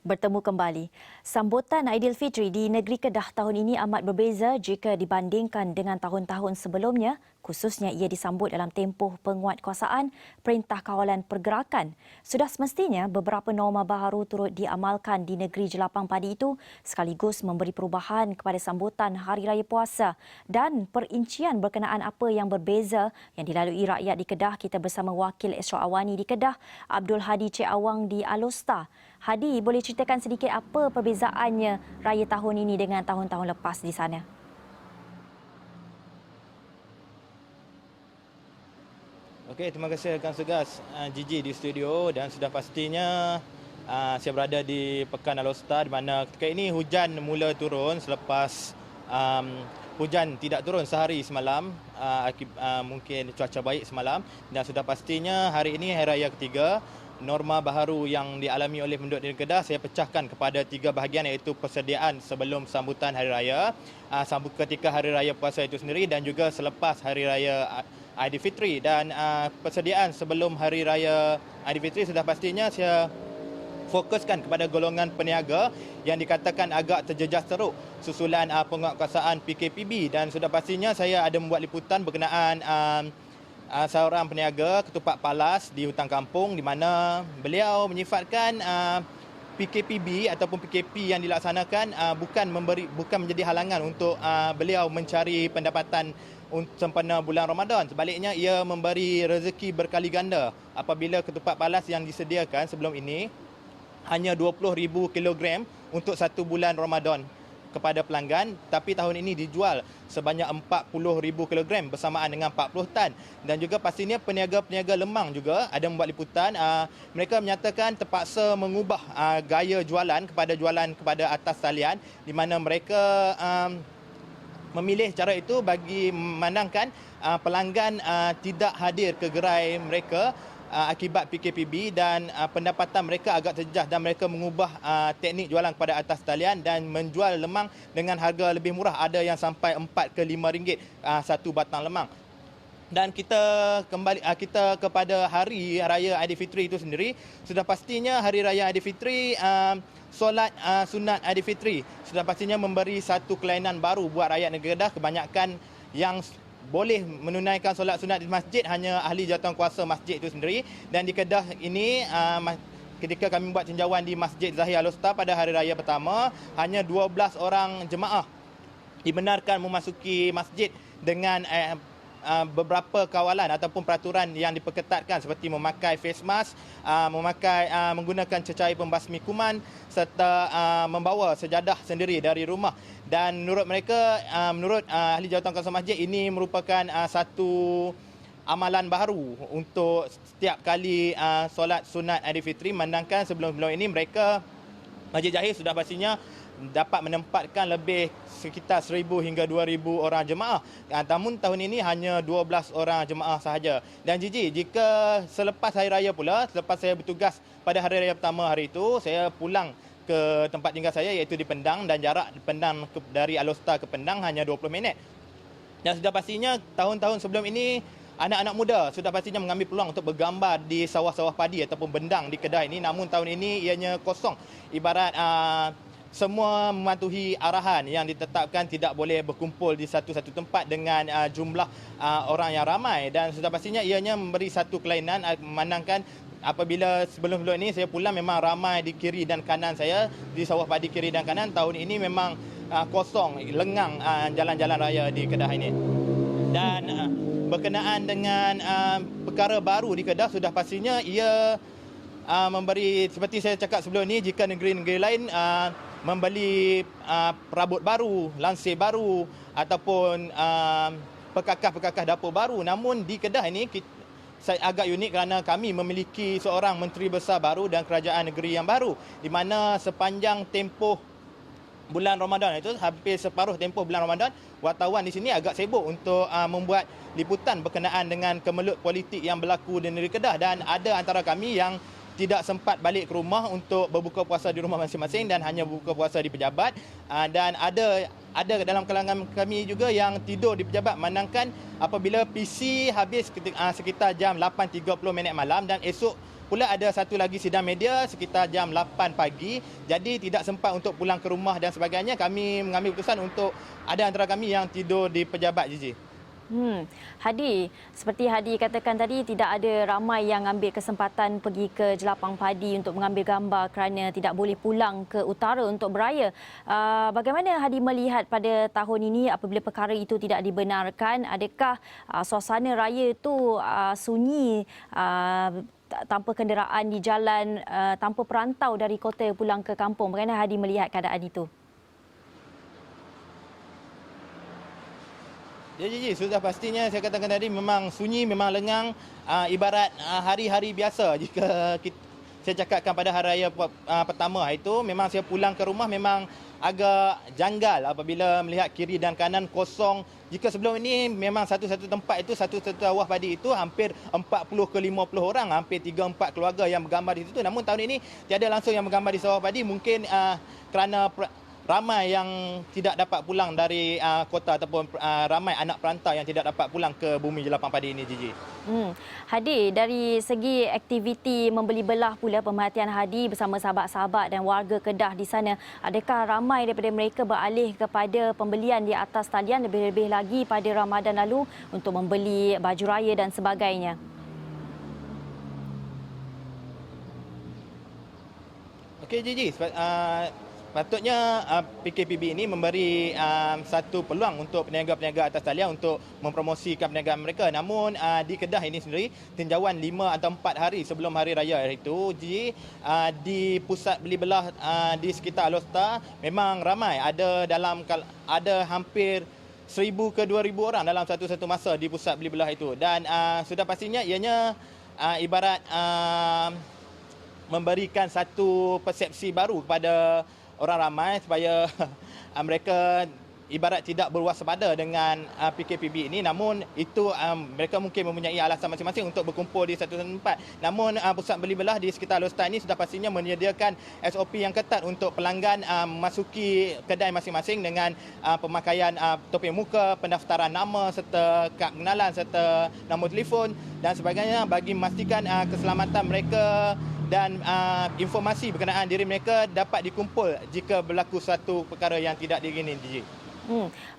Bertemu kembali. Sambutan Aidilfitri di negeri Kedah tahun ini amat berbeza jika dibandingkan dengan tahun-tahun sebelumnya, khususnya ia disambut dalam tempoh penguatkuasaan Perintah Kawalan Pergerakan. Sudah semestinya beberapa norma baharu turut diamalkan di negeri jelapang padi itu sekaligus memberi perubahan kepada sambutan Hari Raya Puasa dan perincian berkenaan apa yang berbeza yang dilalui rakyat di Kedah. Kita bersama Wakil Esra Awani di Kedah, Abdul Hadi Cik Awang di Alor. Hadi, boleh ceritakan sedikit apa perbezaannya raya tahun ini dengan tahun-tahun lepas di sana? Okey, terima kasih rakan segas Gigi di studio dan sudah pastinya saya berada di Pekan Alor di mana ketika ini hujan mula turun selepas hujan tidak turun sehari semalam, mungkin cuaca baik semalam, dan sudah pastinya hari ini hari raya ketiga. Norma baharu yang dialami oleh penduduk negeri Kedah saya pecahkan kepada 3 bahagian, iaitu persediaan sebelum sambutan hari raya, ketika hari raya puasa itu sendiri dan juga selepas hari raya Aidilfitri. Dan persediaan sebelum hari raya Aidilfitri sudah pastinya saya fokuskan kepada golongan peniaga yang dikatakan agak terjejas teruk susulan penguatkuasaan PKPB, dan sudah pastinya saya ada membuat liputan berkenaan seorang peniaga ketupat palas di hutang kampung di mana beliau menyifatkan PKPB ataupun PKP yang dilaksanakan bukan menjadi halangan untuk beliau mencari pendapatan sempena bulan Ramadan. Sebaliknya ia memberi rezeki berkali ganda apabila ketupat palas yang disediakan sebelum ini hanya 20,000 kilogram untuk satu bulan Ramadan kepada pelanggan, tapi tahun ini dijual sebanyak 40,000 kilogram bersamaan dengan 40 tan. Dan juga pastinya peniaga-peniaga lemang juga ada membuat liputan. Mereka menyatakan terpaksa mengubah gaya jualan kepada atas talian, di mana mereka memilih cara itu bagi memandangkan pelanggan tidak hadir ke gerai mereka akibat PKPB, dan pendapatan mereka agak terjejas dan mereka mengubah teknik jualan kepada atas talian dan menjual lemang dengan harga lebih murah, ada yang sampai 4 ke 5 ringgit satu batang lemang. Dan kita kepada hari raya Aidilfitri itu sendiri, sudah pastinya hari raya Aidilfitri solat sunat Aidilfitri sudah pastinya memberi satu kelainan baru buat rakyat negeri Kedah. Kebanyakan yang boleh menunaikan solat sunat di masjid hanya ahli jawatankuasa masjid itu sendiri. Dan di Kedah ini ketika kami buat tinjauan di Masjid Zahir Alor pada hari raya pertama, hanya 12 orang jemaah dibenarkan memasuki masjid dengan beberapa kawalan ataupun peraturan yang diperketatkan seperti memakai face mask, menggunakan cecair pembasmi kuman serta membawa sejadah sendiri dari rumah. Dan menurut mereka, menurut ahli jawatankuasa masjid, ini merupakan satu amalan baru untuk setiap kali solat sunat Aidilfitri, memandangkan sebelum-sebelum ini mereka Masjid Zahir sudah pastinya dapat menempatkan lebih sekitar 1,000 hingga 2,000 orang jemaah. Namun tahun ini hanya 12 orang jemaah sahaja. Dan Gigi, jika selepas hari raya pula, selepas saya bertugas pada hari raya pertama hari itu, saya pulang ke tempat tinggal saya iaitu di Pendang, dan jarak Pendang dari Alor ke Pendang hanya 20 minit. Dan sudah pastinya tahun-tahun sebelum ini anak-anak muda sudah pastinya mengambil peluang untuk bergambar di sawah-sawah padi ataupun bendang di Kedah ini. Namun tahun ini ianya kosong, ibarat semua mematuhi arahan yang ditetapkan tidak boleh berkumpul di satu-satu tempat dengan jumlah orang yang ramai. Dan sudah pastinya ianya memberi satu kelainan, memandangkan apabila sebelum-sebelum ini saya pulang memang ramai di kiri dan kanan saya, di sawah padi kiri dan kanan. Tahun ini memang kosong, lengang jalan-jalan raya di Kedah ini. Dan berkenaan dengan perkara baru di Kedah, sudah pastinya ia memberi, seperti saya cakap sebelum ini, jika negeri-negeri lain membeli perabot baru, lansir baru ataupun perkakas-perkakas dapur baru. Namun di Kedah ini saya agak unik kerana kami memiliki seorang menteri besar baru dan kerajaan negeri yang baru, di mana sepanjang tempoh bulan Ramadan itu, hampir separuh tempoh bulan Ramadan, wartawan di sini agak sibuk untuk membuat liputan berkenaan dengan kemelut politik yang berlaku di negeri Kedah. Dan ada antara kami yang tidak sempat balik ke rumah untuk berbuka puasa di rumah masing-masing dan hanya berbuka puasa di pejabat. Dan ada dalam kalangan kami juga yang tidur di pejabat, memandangkan apabila PC habis sekitar jam 8.30 malam dan esok pula ada satu lagi sidang media sekitar jam 8 pagi. Jadi tidak sempat untuk pulang ke rumah dan sebagainya. Kami mengambil keputusan untuk ada antara kami yang tidur di pejabat, Gigi. Hadi, seperti Hadi katakan tadi, tidak ada ramai yang ambil kesempatan pergi ke Jelapang Padi untuk mengambil gambar kerana tidak boleh pulang ke utara untuk beraya. Bagaimana Hadi melihat pada tahun ini apabila perkara itu tidak dibenarkan? Adakah suasana raya itu sunyi, tanpa kenderaan di jalan, tanpa perantau dari kota pulang ke kampung? Bagaimana Hadi melihat keadaan itu? Ya, Gigi, sudah pastinya saya katakan tadi memang sunyi, memang lengang, ibarat hari-hari biasa. Jika saya cakapkan pada hari raya pertama itu, memang saya pulang ke rumah memang agak janggal apabila melihat kiri dan kanan kosong. Jika sebelum ini memang satu-satu tempat itu, satu-satu sawah padi itu hampir 40 ke 50 orang, hampir 3-4 keluarga yang bergambar di situ. Namun tahun ini tiada langsung yang bergambar di sawah padi, mungkin kerana ramai yang tidak dapat pulang dari kota ataupun ramai anak perantau yang tidak dapat pulang ke bumi Jelapang Padi ini, Gigi. Hadi, dari segi aktiviti membeli belah pula pemerhatian Hadi bersama sahabat-sahabat dan warga Kedah di sana, adakah ramai daripada mereka beralih kepada pembelian di atas talian lebih-lebih lagi pada Ramadan lalu untuk membeli baju raya dan sebagainya? Okey, Gigi. Patutnya PKPB ini memberi satu peluang untuk peniaga-peniaga atas talian untuk mempromosikan perniagaan mereka. Namun di Kedah ini sendiri, tinjauan 5 atau 4 hari sebelum hari raya itu, di pusat beli belah di sekitar Alor memang ramai. Ada hampir 1,000 ke 2,000 orang dalam satu-satu masa di pusat beli belah itu. Dan sudah pastinya ianya ibarat memberikan satu persepsi baru kepada orang ramai supaya mereka ibarat tidak berwaspada dengan PKPB ini. Namun itu mereka mungkin mempunyai alasan masing-masing untuk berkumpul di satu tempat. Namun pusat beli belah di sekitar Lostar ini sudah pastinya menyediakan SOP yang ketat untuk pelanggan memasuki kedai masing-masing dengan pemakaian topeng muka, pendaftaran nama serta kad pengenalan serta nombor telefon dan sebagainya bagi memastikan keselamatan mereka dan informasi berkenaan diri mereka dapat dikumpul jika berlaku suatu perkara yang tidak diingini, Gigi.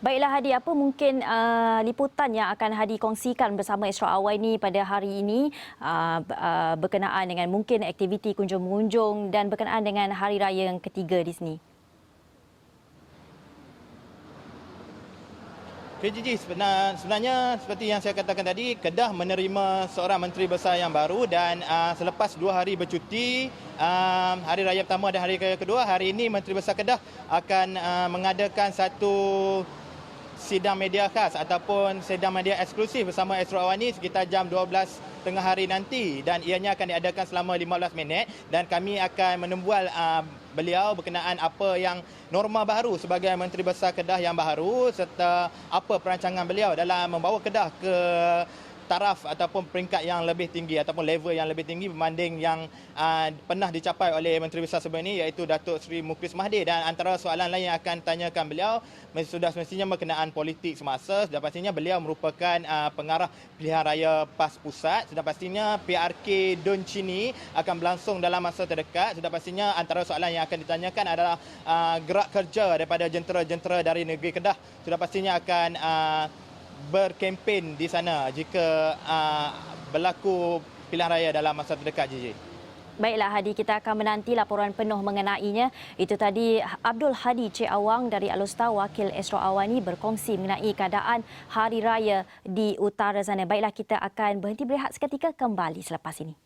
Baiklah Hadi, apa mungkin liputan yang akan Hadi kongsikan bersama Astro Awal ini pada hari ini berkenaan dengan mungkin aktiviti kunjung-mengunjung dan berkenaan dengan hari raya yang ketiga di sini? PJJ sebenarnya seperti yang saya katakan tadi, Kedah menerima seorang Menteri Besar yang baru dan selepas 2 hari bercuti, hari raya pertama dan hari raya kedua, hari ini Menteri Besar Kedah akan mengadakan satu sidang media khas ataupun sidang media eksklusif bersama Astro Awani sekitar jam 12 tengah hari nanti dan ianya akan diadakan selama 15 minit dan kami akan menembual beliau berkenaan apa yang norma baru sebagai Menteri Besar Kedah yang baru serta apa perancangan beliau dalam membawa Kedah ke taraf ataupun peringkat yang lebih tinggi ataupun level yang lebih tinggi berbanding yang pernah dicapai oleh Menteri Besar sebelum ini iaitu Datuk Seri Muklis Mahathir. Dan antara soalan lain yang akan tanyakan beliau sudah semestinya berkenaan politik semasa. Sudah pastinya beliau merupakan pengarah pilihan raya PAS Pusat. Sudah pastinya PRK Don Chini akan berlangsung dalam masa terdekat. Sudah pastinya antara soalan yang akan ditanyakan adalah gerak kerja daripada jentera-jentera dari negeri Kedah. Sudah pastinya akan berkempen di sana jika berlaku pilihan raya dalam masa terdekat, JJ. Baiklah Hadi, kita akan menanti laporan penuh mengenainya. Itu tadi Abdul Hadi Cik Awang dari Alostar, Wakil Astro Awani berkongsi mengenai keadaan hari raya di utara sana. Baiklah, kita akan berhenti berehat seketika, kembali selepas ini.